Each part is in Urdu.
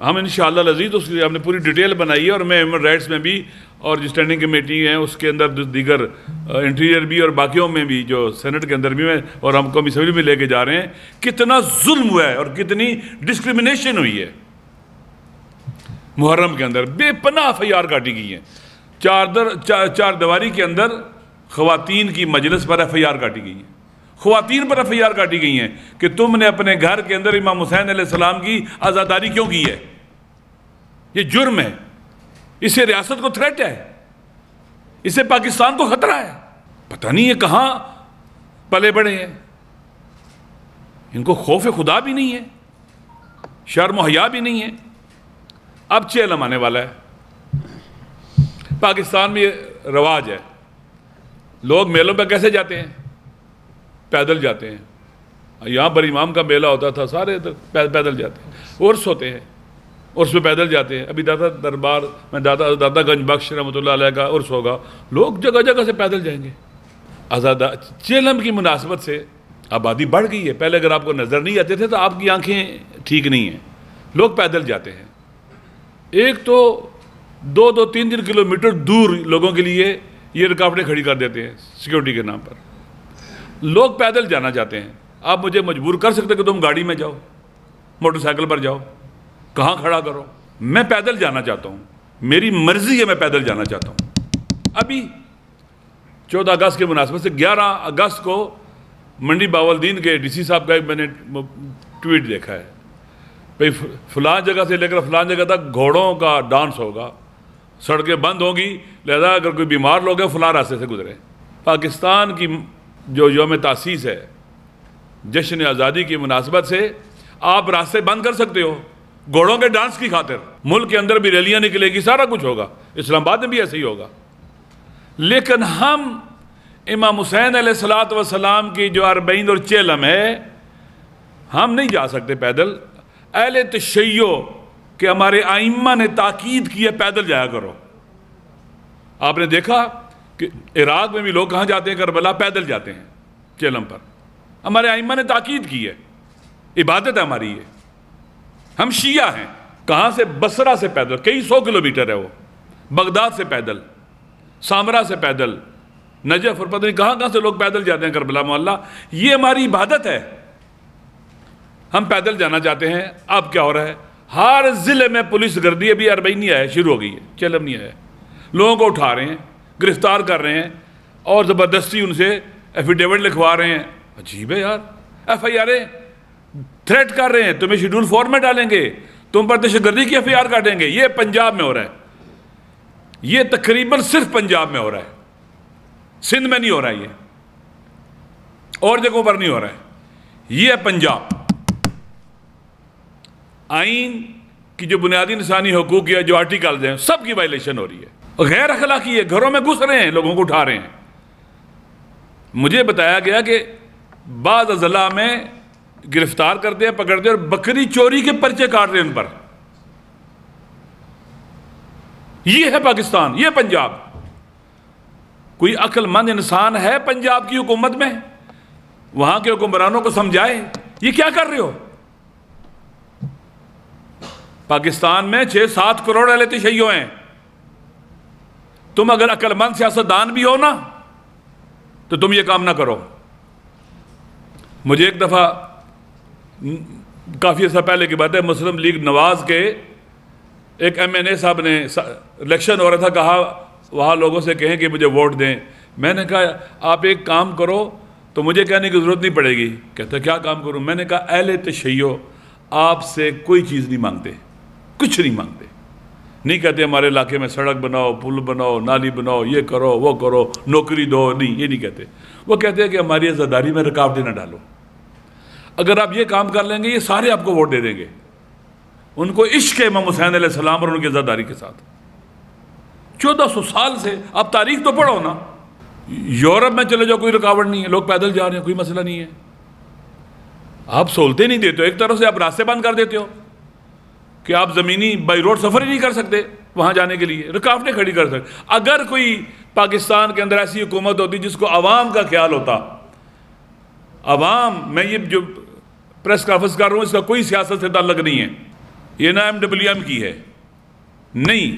ہم انشاءاللہ العزیز اس کی ہم نے پوری ڈیٹیل بنائی ہے، اور میں ہیومن رائٹس میں بھی اور جو اسٹینڈنگ کمیٹی ہیں اس کے اندر دیگر انٹیریئر بھی اور باقیوں میں بھی جو سینٹ کے اندر بھی میں اور ہم قومی اسمبلی میں لے کے جا رہے ہیں، کتنا ظلم ہوا ہے اور کتنی ڈسکریمنیشن ہوئی ہے محرم کے اندر. بے پناہ FIR کاٹی گئی ہیں. چار دیواری کے اندر خواتین کی مجلس پر FIR کاٹی گئی ہیں. خواتین پر FIR کاٹی گئی ہیں کہ تم نے اپنے گھر کے اندر امام حسین علیہ السلام کی عزاداری کیوں کی ہے. یہ جرم ہے، اس سے ریاست کو تھریٹ ہے، اس سے پاکستان کو خطرہ ہے. پتہ نہیں یہ کہاں پلے بڑے ہیں، ان کو خوف خدا بھی نہیں ہے، شرم و حیا بھی نہیں ہے. اب چیلم آنے والا ہے. پاکستان میں یہ رواج ہے، لوگ میلوں پہ کیسے جاتے ہیں؟ پیدل جاتے ہیں. یہاں پر امام کا میلہ ہوتا تھا، سارے پیدل جاتے ہیں. عرس ہوتے ہیں، عرس پہ پیدل جاتے ہیں. ابھی دادا دربار میں دادا گنج بخش رحمۃ اللہ علیہ کا عرس ہوگا، لوگ جگہ جگہ سے پیدل جائیں گے. چیلم کی مناسبت سے آبادی بڑھ گئی ہے. پہلے اگر آپ کو نظر نہیں آتے تھے تو آپ کی آنکھیں ٹھیک نہیں ہیں. لوگ پیدل جاتے ہیں. ایک تو 2-3 کلومیٹر دور لوگوں کے لیے یہ رکاوٹیں کھڑی کر دیتے ہیں سیکورٹی کے نام پر. لوگ پیدل جانا چاہتے ہیں. آپ مجھے مجبور کر سکتے کہ تم گاڑی میں جاؤ، موٹر سائیکل پر جاؤ، کہاں کھڑا کرو. میں پیدل جانا چاہتا ہوں، میری مرضی ہے، میں پیدل جانا چاہتا ہوں. ابھی 14 اگست کے مناسبت سے 11 اگست کو منڈی باولدین کے DC صاحب کا ایک میں نے ٹویٹ دیکھا ہے، بھئی فلاں جگہ سے لے کر فلاں جگہ تک گھوڑوں کا ڈانس ہوگا، سڑکیں بند ہوں گی، لہذا اگر کوئی بیمار لوگ ہیں فلاں راستے سے گزرے. پاکستان کی جو یوم تاسیس ہے، جشن آزادی کی مناسبت سے آپ راستے بند کر سکتے ہو گھوڑوں کے ڈانس کی خاطر. ملک کے اندر بھی ریلیاں نکلے گی، سارا کچھ ہوگا، اسلام آباد میں بھی ایسے ہی ہوگا. لیکن ہم امام حسین علیہ السلام کی جو اربعین اور چیلم ہے، ہم نہیں جا سکتے پیدل. اہل تشیع کہ ہمارے ائمہ نے تاکید کی ہے پیدل جایا کرو. آپ نے دیکھا کہ عراق میں بھی لوگ کہاں جاتے ہیں؟ کربلا پیدل جاتے ہیں چیلم پر. ہمارے ائمہ نے تاکید کی ہے، عبادت ہے ہماری یہ. ہم شیعہ ہیں. کہاں سے؟ بصرہ سے پیدل، کئی 100 کلومیٹر ہے وہ. بغداد سے پیدل، سامرا سے پیدل، نجف اور پتہ نہیں کہاں سے لوگ پیدل جاتے ہیں کربلا محلہ. یہ ہماری عبادت ہے، ہم پیدل جانا چاہتے ہیں. اب کیا ہو رہا ہے؟ ہر ضلع میں پولیس گردی. ابھی 40 نہیں آیا، شروع ہو گئی ہے، چیلم نہیں آیا. لوگوں کو اٹھا رہے ہیں، گرفتار کر رہے ہیں اور زبردستی ان سے ایفیڈیوٹ لکھوا رہے ہیں. عجیب ہے یار. FIR تھریٹ کر رہے ہیں، تمہیں شیڈول 4 میں ڈالیں گے، تم پر دہشت گردی کی FIR کاٹیں گے. یہ پنجاب میں ہو رہا ہے. یہ تقریباً صرف پنجاب میں ہو رہا ہے، سندھ میں نہیں ہو رہا ہے، یہ اور جگہوں پر نہیں ہو رہا ہے. یہ ہے پنجاب. آئین کی جو بنیادی انسانی حقوق ہے، جو آرٹیکلز ہیں، سب کی وائلیشن ہو رہی ہے. غیر اخلاقی ہے. گھروں میں گھس رہے ہیں، لوگوں کو اٹھا رہے ہیں. مجھے بتایا گیا کہ بعض اضلاع میں گرفتار کرتے ہیں، پکڑتے ہیں اور بکری چوری کے پرچے کاٹ رہے ہیں ان پر. یہ ہے پاکستان، یہ پنجاب. کوئی عقل مند انسان ہے پنجاب کی حکومت میں؟ وہاں کے حکمرانوں کو سمجھائے یہ کیا کر رہے ہو. پاکستان میں 6-7 کروڑ اہل تشیع ہیں. تم اگر عقل مند سیاستدان بھی ہو نا تو تم یہ کام نہ کرو. مجھے ایک دفعہ کافی عرصہ پہلے کی بات ہے، مسلم لیگ نواز کے ایک MNA صاحب نے الیکشن ہو رہا تھا، کہا وہاں لوگوں سے کہیں کہ مجھے ووٹ دیں. میں نے کہا آپ ایک کام کرو تو مجھے کہنے کی ضرورت نہیں پڑے گی. کہتا کیا کام کروں؟ میں نے کہا اہل تشیع آپ سے کوئی چیز نہیں مانگتے، کچھ نہیں مانگتے. نہیں کہتے ہمارے علاقے میں سڑک بناؤ، پل بناؤ، نالی بناؤ، یہ کرو وہ کرو، نوکری دو. نہیں، یہ نہیں کہتے. وہ کہتے ہیں کہ ہماری عزاداری میں رکاوٹیں نہ ڈالو. اگر آپ یہ کام کر لیں گے یہ سارے آپ کو ووٹ دے دیں گے. ان کو عشق ہے امام حسین علیہ السلام اور ان کی عزاداری کے ساتھ. 1400 سال سے آپ تاریخ تو پڑھو نا. یورپ میں چلے جاؤ، کوئی رکاوٹ نہیں ہے، لوگ پیدل جا رہے ہیں، کوئی مسئلہ نہیں ہے. آپ سہولتیں نہیں دیتے ہو. ایک طرف سے آپ راستے بند کر دیتے ہو کہ آپ زمینی بائی روڈ سفر ہی نہیں کر سکتے وہاں جانے کے لیے، رکاوٹیں کھڑی کر سکتے. اگر کوئی پاکستان کے اندر ایسی حکومت ہوتی جس کو عوام کا خیال ہوتا، عوام، میں یہ جو پریس کانفرنس کر رہا ہوں اس کا کوئی سیاست سے تعلق نہیں ہے، یہ نہ MWM کی ہے، نہیں،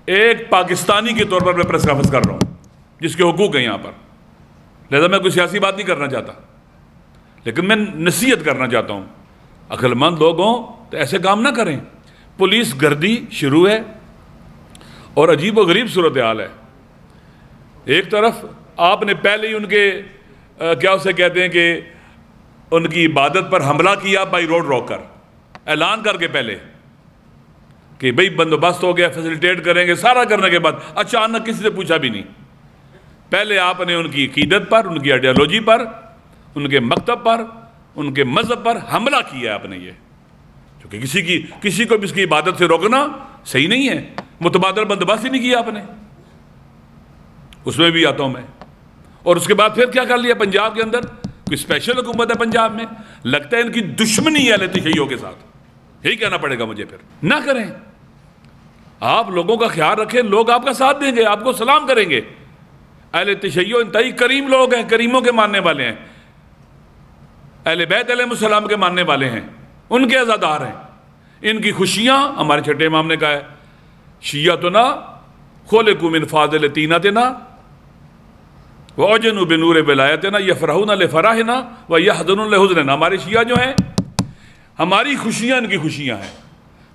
ایک پاکستانی کے طور پر میں پریس کانفرنس کر رہا ہوں جس کے حقوق ہیں یہاں پر، لہذا میں کوئی سیاسی بات نہیں کرنا چاہتا، لیکن میں نصیحت کرنا چاہتا ہوں عقل مند لوگ ہوں تو ایسے کام نہ کریں۔ پولیس گردی شروع ہے اور عجیب و غریب صورتحال ہے۔ ایک طرف آپ نے پہلے ہی ان کے کیا اسے کہتے ہیں کہ ان کی عبادت پر حملہ کیا بائی روڈ روک کر، اعلان کر کے پہلے کہ بھئی بندوبست ہو گیا، فیسیلیٹیٹ کریں گے، سارا کرنے کے بعد اچانک کسی سے پوچھا بھی نہیں، پہلے آپ نے ان کی عقیدت پر، ان کی آئیڈیالوجی پر، ان کے مکتب پر، ان کے مذہب پر حملہ کیا ہے آپ نے، یہ کیونکہ کسی کو بھی اس کی عبادت سے روکنا صحیح نہیں ہے، متبادل بندوبست ہی نہیں کیا آپ نے، اس میں بھی آتا ہوں میں۔ اور اس کے بعد پھر کیا کر لیا پنجاب کے اندر، کوئی اسپیشل حکومت ہے پنجاب میں، لگتا ہے ان کی دشمنی ہے اہل تشیعوں کے ساتھ، یہی کہنا پڑے گا مجھے، پھر نہ کریں، آپ لوگوں کا خیال رکھیں، لوگ آپ کا ساتھ دیں گے، آپ کو سلام کریں گے۔ اہل تشیع انتہائی کریم لوگ ہیں، کریموں کے ماننے والے ہیں، اہل بیت علیہ السلام کے ماننے والے ہیں، ان کے عزادار ہیں، ان کی خوشیاں ہمارے چھٹے امام نے کہا ہے، شیعتنا خلقوا من فاضلتنا وَأُعْجِنُوا بِنُورِ وِلَایَتِنَا يَفْرَحُونَ لِفَرَحِنَا وَيَحْزُنُونَ لِحُزْنِنَا۔ ہمارے شیعہ جو ہیں، ہماری خوشیاں ان کی خوشیاں ہیں،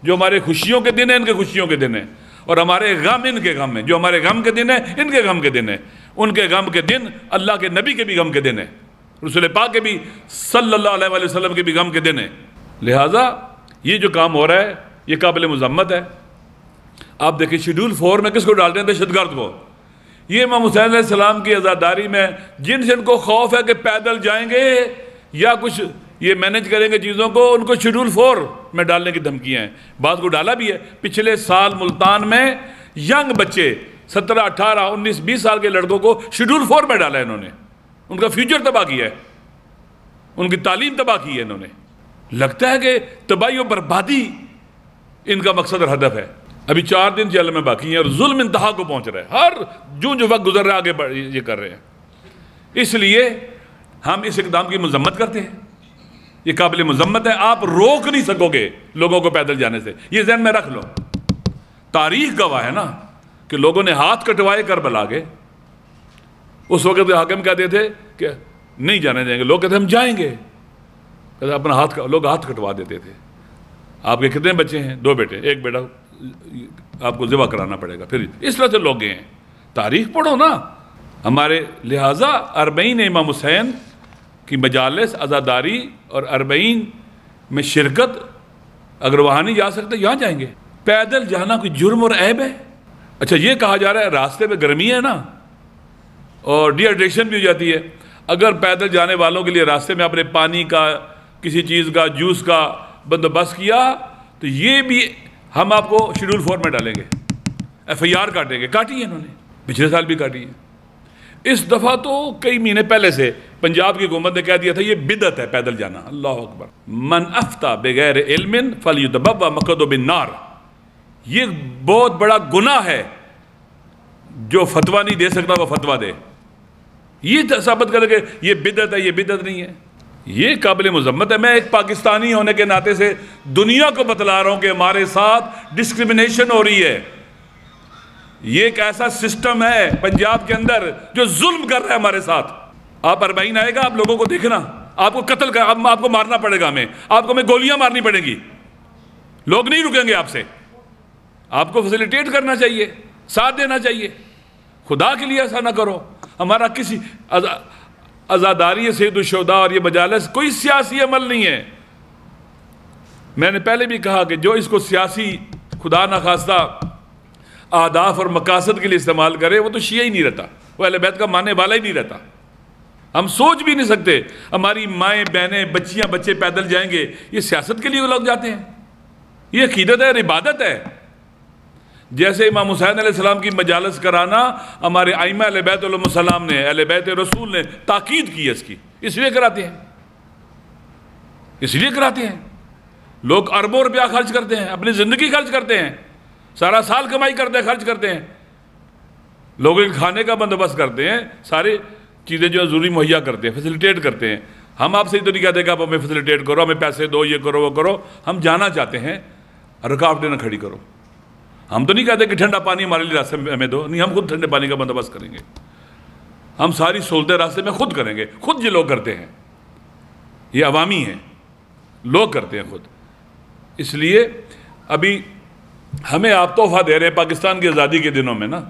جو ہمارے خوشیوں کے دن ہیں ان کے خوشیوں کے دن ہیں، اور ہمارے غم ان کے غم ہیں، جو ہمارے غم کے دن ہیں ان کے غم کے دن ہیں، ان کے غم کے دن اللہ کے نبی کے بھی غم کے دن ہیں، رسول پاک کے بھی صلی اللہ علیہ وآلہ وسلم کے بھی غم کے دن ہیں۔ لہٰذا یہ جو کام ہو رہا ہے یہ قابل مذمت ہے۔ آپ دیکھیں شیڈول 4 میں کس کو ڈالتے ہیں؟ دہشت گرد کو۔ یہ امام حسین علیہ السلام کی عزاداری میں جن سے ان کو خوف ہے کہ پیدل جائیں گے یا کچھ یہ مینج کریں گے چیزوں کو، ان کو شیڈول 4 میں ڈالنے کی دھمکیاں ہیں، بعض کو ڈالا بھی ہے۔ پچھلے سال ملتان میں ینگ بچے 17 18 19 20 سال کے لڑکوں کو شیڈول 4 میں ڈالا ہے انہوں نے، ان کا فیوچر تباہ کیا ہے، ان کی تعلیم تباہ کی ہے انہوں نے۔ لگتا ہے کہ تباہی و بربادی ان کا مقصد اور ہدف ہے۔ ابھی 4 دن جیل میں باقی ہیں اور ظلم انتہا کو پہنچ رہا ہے، ہر جو وقت گزر رہا ہے آگے یہ کر رہے ہیں۔ اس لیے ہم اس اقدام کی مذمت کرتے ہیں، یہ قابل مذمت ہے، آپ روک نہیں سکو گے لوگوں کو پیدل جانے سے، یہ ذہن میں رکھ لو۔ تاریخ گواہ ہے نا کہ لوگوں نے ہاتھ کٹوائے کربلا کے، اس وقت حاکم کہتے تھے کہ نہیں جانے دیں گے، لوگ کہتے ہیں ہم جائیں گے، کہتے اپنا لوگ ہاتھ کٹوا دیتے تھے۔ آپ کے کتنے بچے ہیں؟ 2 بیٹے، 1 بیٹا آپ کو ذبح کرانا پڑے گا، پھر اس طرح سے لوگ گئے ہیں۔ تاریخ پڑھو نا ہمارے۔ لہٰذا 40 امام حسین کی مجالس عزاداری اور 40 میں شرکت، اگر وہاں نہیں جا سکتے یہاں جائیں گے۔ پیدل جانا کوئی جرم اور عیب ہے؟ اچھا یہ کہا جا رہا ہے راستے میں گرمی ہے نا اور ڈی ہائیڈریشن بھی ہو جاتی ہے، اگر پیدل جانے والوں کے لیے راستے میں آپ نے پانی کا، کسی چیز کا، جوس کا بندوبست کیا تو یہ بھی ہم آپ کو شیڈول 4 میں ڈالیں گے، FIR کاٹیں گے۔ کاٹی ہے انہوں نے، پچھلے سال بھی کاٹی ہے۔ اس دفعہ تو کئی مہینے پہلے سے پنجاب کی حکومت نے کہہ دیا تھا یہ بدعت ہے پیدل جانا۔ اللہ اکبر۔ من افتى بغیر علم فلیتبوأ مقعدہ بالنار، یہ بہت بڑا گناہ ہے، جو فتویٰ نہیں دے سکتا وہ فتویٰ دے، یہ ثابت کرے کہ یہ بدعت ہے، یہ بدعت نہیں ہے، یہ قابل مذمت ہے۔ میں ایک پاکستانی ہونے کے ناطے سے دنیا کو بتلا رہا ہوں کہ ہمارے ساتھ ڈسکریمنیشن ہو رہی ہے، یہ ایک ایسا سسٹم ہے پنجاب کے اندر جو ظلم کر رہا ہے ہمارے ساتھ۔ آپ 40 آئے گا، آپ لوگوں کو دیکھنا، آپ کو قتل کر، آپ کو مارنا پڑے گا، آپ کو گولیاں مارنی پڑیں گی، لوگ نہیں رکیں گے آپ سے۔ آپ کو فیسیلیٹیٹ کرنا چاہیے، ساتھ دینا چاہیے، خدا کے لیے ایسا نہ کرو۔ ہمارا کسی عزاداری سید الشہداء اور یہ مجالس کوئی سیاسی عمل نہیں ہے۔ میں نے پہلے بھی کہا کہ جو اس کو سیاسی خدا نخواستہ اہداف اور مقاصد کے لیے استعمال کرے وہ تو شیعہ ہی نہیں رہتا، وہ اہل بیت کا ماننے والا ہی نہیں رہتا۔ ہم سوچ بھی نہیں سکتے ہماری مائیں بہنیں بچیاں بچے پیدل جائیں گے، یہ سیاست کے لیے لوگ جاتے ہیں، یہ عقیدت ہے اور عبادت ہے۔ جیسے امام حسین علیہ السلام کی مجالس کرانا ہمارے ائمہ اہل بیت علیہم السلام نے، اہل بیت رسول نے تاکید کی ہے اس کی، اس لیے کراتے ہیں، اس لیے کراتے ہیں۔ لوگ اربوں روپیہ خرچ کرتے ہیں، اپنی زندگی خرچ کرتے ہیں، سارا سال کمائی کرتے ہیں، خرچ کرتے ہیں، لوگوں کے کھانے کا بندوبست کرتے ہیں، ساری چیزیں جو ضروری مہیا کرتے ہیں، فیسیلیٹیٹ کرتے ہیں۔ ہم آپ سے ہی تو نہیں کہتے کہ آپ ہمیں فیسیلیٹیٹ کرو، ہمیں پیسے دو، یہ کرو وہ کرو، ہم جانا چاہتے ہیں رکاوٹیں نہ کھڑی کرو. ہم تو نہیں کہتے کہ ٹھنڈا پانی ہمارے لیے راستے میں ہمیں دو, نہیں, ہم خود ٹھنڈے پانی کا بندوبست کریں گے. ہم ساری سہولتیں راستے میں خود کریں گے. خود یہ لوگ کرتے ہیں, یہ عوامی ہیں, لوگ کرتے ہیں خود. اس لیے ابھی ہمیں آپ تحفہ دے رہے ہیں پاکستان کی آزادی کے دنوں میں نا.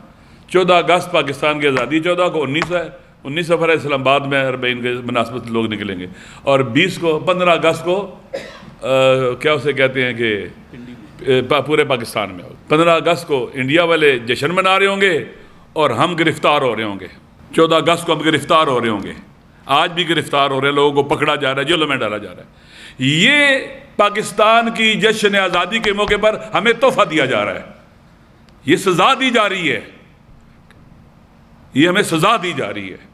14 اگست پاکستان کی آزادی, 14 کو 19 سفر ہے اسلام آباد میں اربعین کے مناسبت لوگ نکلیں گے, اور 15 اگست کو کیا اسے کہتے ہیں کہ پورے پاکستان میں 15 اگست کو انڈیا والے جشن منا رہے ہوں گے اور ہم گرفتار ہو رہے ہوں گے. 14 اگست کو ہم گرفتار ہو رہے ہوں گے, آج بھی گرفتار ہو رہے ہیں, لوگوں کو پکڑا جا رہا ہے, جیلوں میں ڈالا جا رہا ہے. یہ پاکستان کی جشن آزادی کے موقع پر ہمیں تحفہ دیا جا رہا ہے, یہ سزا دی جا رہی ہے, یہ ہمیں سزا دی جا رہی ہے.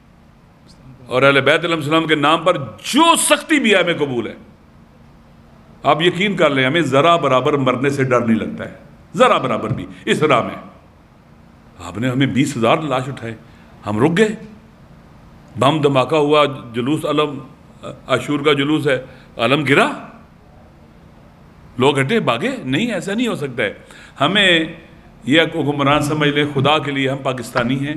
اور اہل بیت علیہ السلام کے نام پر جو سختی بھی ہے ہمیں قبول ہے. آپ یقین کر لیں, ہمیں ذرا برابر مرنے سے ڈر نہیں لگتا ہے, ذرا برابر بھی. اس راہ میں آپ نے ہمیں 20,000 لاش اٹھائے, ہم رک گئے. بم دھماکہ ہوا, جلوس علم عاشور کا جلوس ہے, علم گرا, لوگ ہٹے بھاگے. نہیں, ایسا نہیں ہو سکتا ہے. ہمیں یہ حکمران سمجھ لیں, خدا کے لیے ہم پاکستانی ہیں.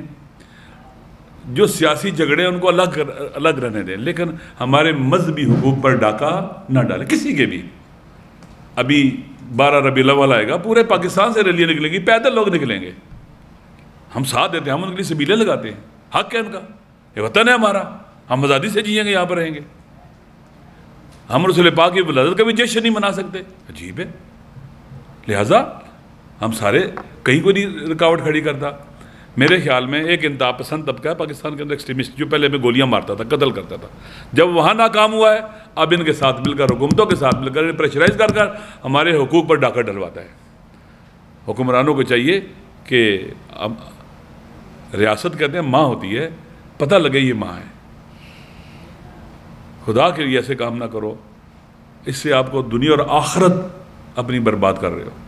جو سیاسی جھگڑے ان کو الگ رہنے دیں, لیکن ہمارے مذہبی حقوق پر ڈاکہ نہ ڈالیں کسی کے بھی. ابھی 12 ربیع الاول آئے گا, پورے پاکستان سے ریلیاں نکلیں گی, پیدل لوگ نکلیں گے, ہم ساتھ دیتے ہیں, ہم ان کے لیے سبیلیں لگاتے ہیں. حق ہے ان کا, یہ وطن ہے ہمارا, ہم آزادی سے جیئیں گے, یہاں پر رہیں گے. ہم رسول پاک کی ولادت کا بھی جشن نہیں منا سکتے, عجیب ہے. لہٰذا ہم سارے, کہیں کوئی نہیں رکاوٹ کھڑی کرتا. میرے خیال میں ایک انتہا پسند طبقہ ہے پاکستان کے اندر, ایکسٹریمسٹ, جو پہلے ہمیں گولیاں مارتا تھا, قتل کرتا تھا. جب وہاں ناکام ہوا ہے, اب ان کے ساتھ مل کر, حکومتوں کے ساتھ مل کر, پریشرائز کر کر ہمارے حقوق پر ڈاکہ ڈلواتا ہے. حکمرانوں کو چاہیے کہ ریاست کہتے ہیں ماں ہوتی ہے, پتہ لگے یہ ماں ہے. خدا کے لیے ایسے کام نہ کرو, اس سے آپ کو دنیا اور آخرت اپنی برباد کر رہے ہو.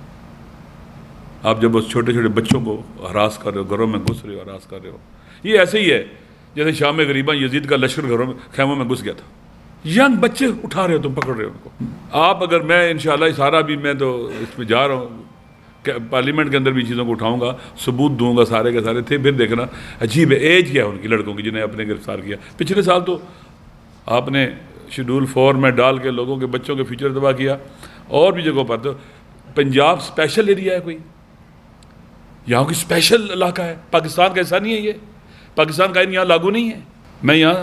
آپ جب اس چھوٹے چھوٹے بچوں کو ہراس کر رہے ہو, گھروں میں گھس رہے ہو, ہراس کر رہے ہو. یہ ایسے ہی ہے جیسے شام میں غریباں یزید کا لشکر گھروں میں, خیموں میں گھس گیا تھا. ینگ بچے اٹھا رہے ہو, تم پکڑ رہے ہو ان کو. آپ اگر, میں انشاءاللہ سارا بھی, میں تو اس میں جا رہا ہوں, پارلیمنٹ کے اندر بھی چیزوں کو اٹھاؤں گا, ثبوت دوں گا سارے کے سارے تھے. پھر دیکھنا عجیب ہے, ایج کیا ہے ان کی لڑکوں کی جنہیں آپ نے گرفتار کیا. پچھلے سال تو آپ نے شیڈول 4 میں ڈال کے لوگوں کے بچوں کے فیوچر تباہ کیا. اور بھی جگہوں پر, تو پنجاب اسپیشل ایریا ہے, کوئی یہاں کوئی اسپیشل علاقہ ہے. پاکستان کا ایسا نہیں ہے, یہ پاکستان کا آئین یہاں لاگو نہیں ہے. میں یہاں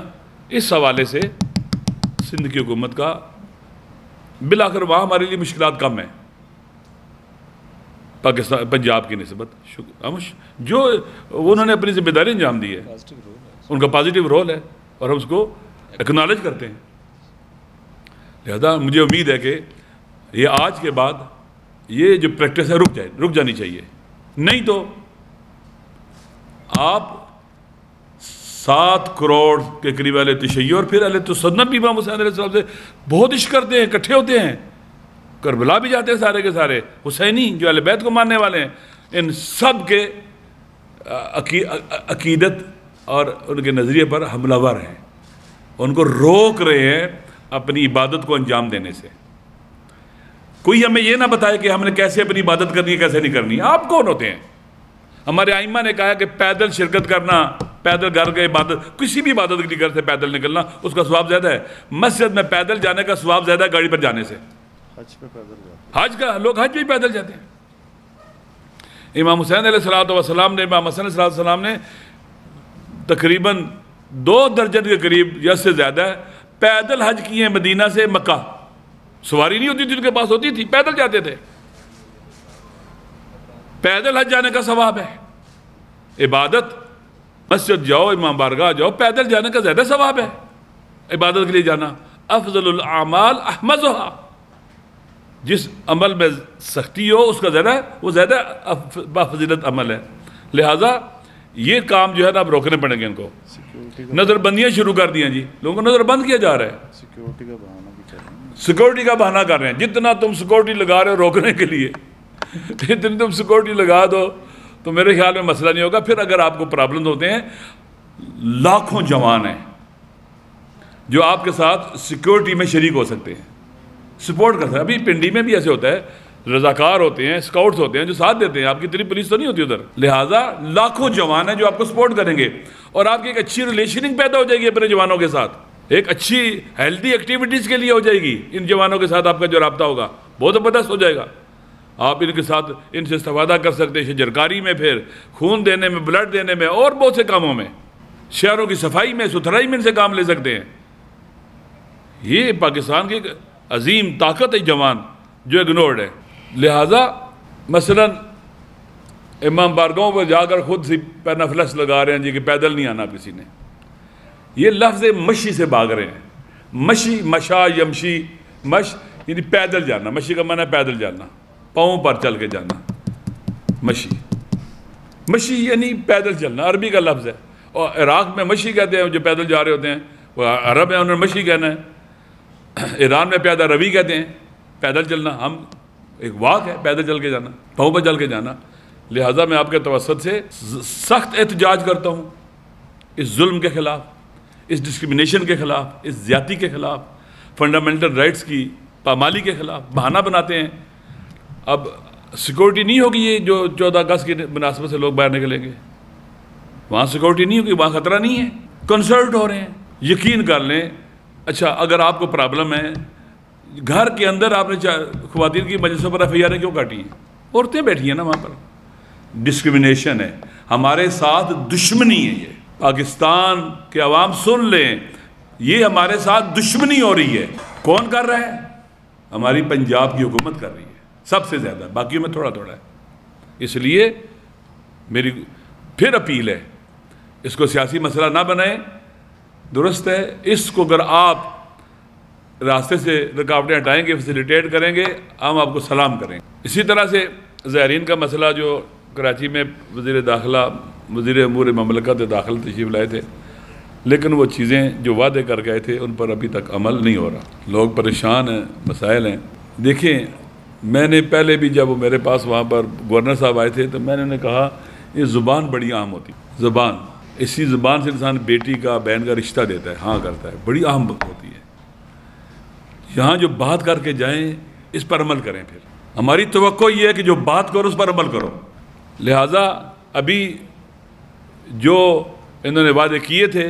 اس حوالے سے سندھ کی حکومت کا, بالآخر وہاں ہمارے لیے مشکلات کم ہیں پاکستان پنجاب کی نسبت. جو انہوں نے اپنی ذمہ داری انجام دی ہے, ان کا پازیٹیو رول ہے, اور ہم اس کو ایکنالج کرتے ہیں. لہذا مجھے امید ہے کہ یہ آج کے بعد یہ جو پریکٹس ہے رک جانی چاہیے. نہیں تو آپ 7 کروڑ کے قریب اہل تشیع, اور پھر اہل سنت بھی امام حسین علیہ السلام سے بہت عشق کرتے ہیں, اکٹھے ہوتے ہیں, کربلا بھی جاتے ہیں سارے کے سارے. حسینی جو اہل بیت کو ماننے والے ہیں, ان سب کے عقیدت اور ان کے نظریے پر حملہ ور ہیں, ان کو روک رہے ہیں اپنی عبادت کو انجام دینے سے. کوئی ہمیں یہ نہ بتائے کہ ہم نے کیسے اپنی عبادت کرنی ہے, کیسے نہیں کرنی ہے. آپ کون ہوتے ہیں؟ ہمارے ائمہ نے کہا کہ پیدل شرکت کرنا, پیدل گھر کے عبادت, کسی بھی عبادت کے گھر سے پیدل نکلنا, اس کا ثواب زیادہ ہے. مسجد میں پیدل جانے کا ثواب زیادہ ہے گاڑی پر جانے سے. حج کا, لوگ حج بھی پیدل جاتے ہیں. امام حسین علیہ السلام نے, امام حسن علیہ السلام نے تقریباً 2 درجن کے قریب یا سے زیادہ پیدل حج کیے ہیں مدینہ سے مکہ. سواری نہیں ہوتی تھی ان کے پاس, ہوتی تھی, پیدل جاتے تھے. پیدل حج جانے کا ثواب ہے. عبادت, مسجد جاؤ, امام بارگاہ جاؤ, پیدل جانے کا زیادہ ثواب ہے. عبادت کے لیے جانا افضل الاعمال احمدها, جس عمل میں سختی ہو اس کا زیادہ, وہ زیادہ بافضیلت عمل ہے. لہٰذا یہ کام جو ہے نا اب روکنے پڑیں گے ان کو. نظر بندیاں شروع کر دی ہیں جی, لوگوں کو نظر بند کیا جا رہا ہے. سیکورٹی کا بہانہ کر رہے ہیں. جتنا تم سیکورٹی لگا رہے ہو روکنے کے لیے, جتنی تم سیکورٹی لگا دو تو میرے خیال میں مسئلہ نہیں ہوگا. پھر اگر آپ کو پرابلم ہوتے ہیں, لاکھوں جوان ہیں جو آپ کے ساتھ سیکورٹی میں شریک ہو سکتے ہیں, سپورٹ کر سکتے ہیں. ابھی پنڈی میں بھی ایسے ہوتا ہے, رضاکار ہوتے ہیں، اسکاؤٹس ہوتے ہیں جو ساتھ دیتے ہیں. آپ کی اتنی پولیس تو نہیں ہوتی ادھر. لہٰذا لاکھوں جوان ہیں جو آپ کو سپورٹ کریں گے اور آپ کی ایک اچھی ریلیشننگ پیدا ہو جائے گی اپنے جوانوں کے ساتھ. ایک اچھی ہیلتھی ایکٹیویٹیز کے لیے ہو جائے گی. ان جوانوں کے ساتھ آپ کا جو رابطہ ہوگا بہت زبردست ہو جائے گا. آپ ان کے ساتھ ان سے استفادہ کر سکتے ہیں شجرکاری میں، پھر خون دینے میں، بلڈ دینے میں، اور بہت سے کاموں میں، شہروں کی صفائی میں، ستھرائی میں ان سے کام لے سکتے ہیں. یہ پاکستان کی ایک عظیم طاقت ہے جوان جو اگنورڈ ہے. لہٰذا مثلا امام بارگاہوں پر جا کر خود سی پینافلس لگا رہے ہیں جی کہ پیدل نہیں آنا کسی نے. یہ لفظ مشی سے بھاگ رہے ہیں. مشی، مشا، یمشی، مش یعنی پیدل جانا. مشی کا معنی ہے پیدل جانا، پاؤں پر چل کے جانا. مشی، مشی یعنی پیدل چلنا، عربی کا لفظ ہے. اور عراق میں مشی کہتے ہیں جو پیدل جا رہے ہوتے ہیں، وہ عرب ہیں انہوں نے مشی کہنا ہے. ایران میں پیادہ روی کہتے ہیں پیدل چلنا. ہم ایک واک ہے پیدل چل کے جانا، پاؤں پر چل کے جانا. لہٰذا میں آپ کے توسط سے سخت احتجاج کرتا ہوں اس ظلم کے خلاف، اس ڈسکرمنیشن کے خلاف، اس زیادتی کے خلاف، فنڈامنٹل رائٹس کی پامالی کے خلاف. بہانہ بناتے ہیں اب سیکورٹی نہیں ہوگی. یہ جو 14 اگست کی مناسبت سے لوگ باہر نکلیں گے، وہاں سیکورٹی نہیں ہوگی، وہاں خطرہ نہیں ہے. کنسرٹ ہو رہے ہیں. یقین کر لیں. اچھا اگر آپ کو پرابلم ہے، گھر کے اندر آپ نے خواتین کی مجلسوں پر FIR کیوں کاٹی ہیں؟ عورتیں بیٹھی ہیں نا وہاں پر. ڈسکرمنیشن ہے، ہمارے ساتھ دشمنی ہے. یہ پاکستان کے عوام سن لیں، یہ ہمارے ساتھ دشمنی ہو رہی ہے. کون کر رہا ہے؟ ہماری پنجاب کی حکومت کر رہی ہے سب سے زیادہ، باقیوں میں تھوڑا تھوڑا ہے. اس لیے میری پھر اپیل ہے، اس کو سیاسی مسئلہ نہ بنائیں. درست ہے، اس کو اگر آپ راستے سے رکاوٹیں ہٹائیں گے، فیسیلیٹیٹ کریں گے، ہم آپ کو سلام کریں گے. اسی طرح سے زائرین کا مسئلہ جو کراچی میں وزیر داخلہ، وزیر امور مملکت داخلہ تشریف لائے تھے، لیکن وہ چیزیں جو وعدے کر گئے تھے ان پر ابھی تک عمل نہیں ہو رہا. لوگ پریشان ہیں، مسائل ہیں. دیکھیں میں نے پہلے بھی جب وہ میرے پاس وہاں پر گورنر صاحب آئے تھے تو میں نے انہیں کہا یہ زبان بڑی اہم ہوتی ہے. زبان، اسی زبان سے انسان بیٹی کا، بہن کا رشتہ دیتا ہے، ہاں کرتا ہے. بڑی اہم ہوتی ہے. یہاں جو بات کر کے جائیں اس پر عمل کریں. پھر ہماری توقع یہ ہے کہ جو بات کرو اس پر عمل کرو. لہٰذا ابھی جو انہوں نے وعدے کیے تھے،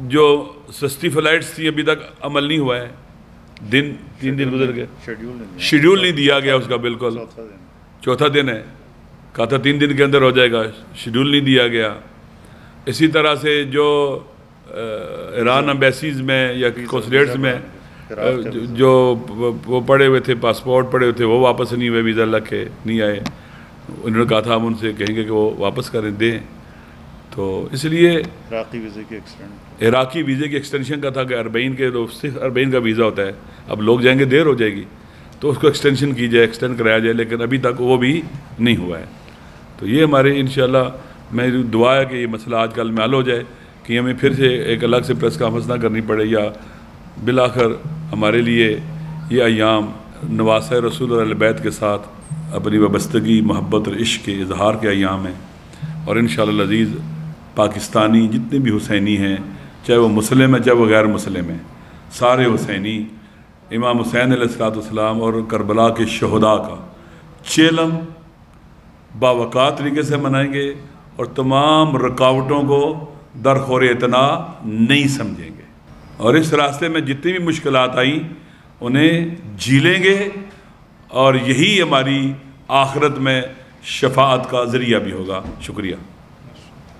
جو سستی فلائٹس تھی، ابھی تک عمل نہیں ہوا ہے. 3 دن گزر گئے، شیڈیول نہیں دیا گیا اس کا. بالکل چوتھا دن ہے. کہا تھا 3 دن کے اندر ہو جائے گا، شیڈیول نہیں دیا گیا. اسی طرح سے جو ایران ایمبیسیز میں یا قونصلیٹس میں جو وہ پڑے ہوئے تھے، پاسپورٹ پڑے ہوئے تھے، وہ واپس نہیں ہوئے، ویزا لگ کے نہیں آئے. انہوں نے کہا تھا ہم ان سے کہیں گے کہ وہ واپس کریں، دیں. تو اس لیے عراقی ویزے کی ایکسٹینشن کا تھا کہ 40 کے صرف 40 کا ویزا ہوتا ہے. اب لوگ جائیں گے، دیر ہو جائے گی، تو اس کو ایکسٹینشن کی جائے، ایکسٹینڈ کرایا جائے، لیکن ابھی تک وہ بھی نہیں ہوا ہے. تو یہ ہمارے انشاءاللہ میری دعا ہے کہ یہ مسئلہ آج کل میں حل ہو جائے، کہ ہمیں پھر سے ایک الگ سے پریس کانفرنس نہ کرنی پڑے، یا بالآخر ہمارے لیے یہ ایام نواسۂ رسول اور اہل بیت کے ساتھ اپنی وابستگی، محبت اور عشق کے اظہار کے ایام ہیں. اور انشاءاللہ العزیز پاکستانی جتنے بھی حسینی ہیں، چاہے وہ مسلم ہیں چاہے وہ غیر مسلم ہیں، سارے حسینی امام حسین علیہ السلام اور کربلا کے شہداء کا چیلم باوقار طریقے سے منائیں گے، اور تمام رکاوٹوں کو درخور اعتنا نہیں سمجھیں گے. اور اس راستے میں جتنی بھی مشکلات آئیں انہیں جھیلیں گے، اور یہی ہماری آخرت میں شفاعت کا ذریعہ بھی ہوگا. شکریہ.